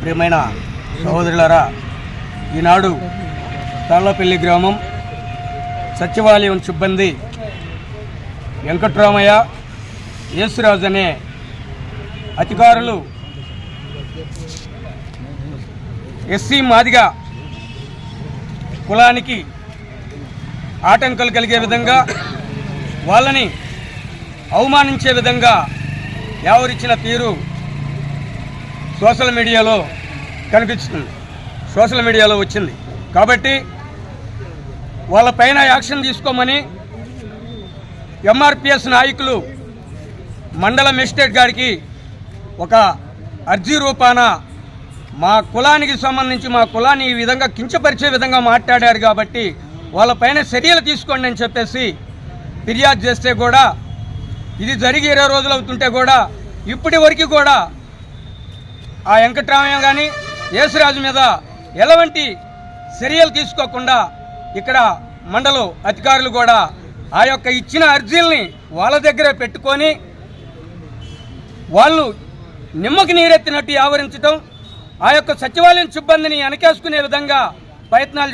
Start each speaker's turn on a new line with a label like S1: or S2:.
S1: ప్రియమైన సహోదరులారా, ఈనాడు తాళ్లపల్లి గ్రామం సచివాలయం సిబ్బంది వెంకట్రామయ్య, యేసురాజు అనే అధికారులు ఎస్సీ మాదిగా కులానికి ఆటంకాలు కలిగే విధంగా, వాళ్ళని అవమానించే విధంగా ఎవరిచ్చిన తీరు సోషల్ మీడియాలో కనిపిస్తుంది, సోషల్ మీడియాలో వచ్చింది. కాబట్టి వాళ్ళపైన యాక్షన్ తీసుకోమని ఎంఆర్పిఎస్ నాయకులు మండల మెజిస్ట్రేట్ గారికి ఒక అర్జీ రూపాన మా కులానికి సంబంధించి మా కులాన్ని ఈ విధంగా కించపరిచే విధంగా మాట్లాడారు కాబట్టి వాళ్ళపైన చర్యలు తీసుకోండి అని చెప్పేసి ఫిర్యాదు చేస్తే కూడా ఇది జరిగి 20 రోజులు అవుతుంటే కూడా ఇప్పటి వరకు కూడా ఆ వెంకట్రామయ్య కానీ యేసురాజు మీద ఎలాంటి చర్యలు తీసుకోకుండా ఇక్కడ మండల అధికారులు కూడా ఆ యొక్క ఇచ్చిన అర్జీల్ని వాళ్ళ దగ్గరే పెట్టుకొని వాళ్ళు నిమ్మకి నీరెత్తినట్టు ఆవరించడం, ఆ యొక్క సచివాలయం సిబ్బందిని వెనకేసుకునే విధంగా ప్రయత్నాలు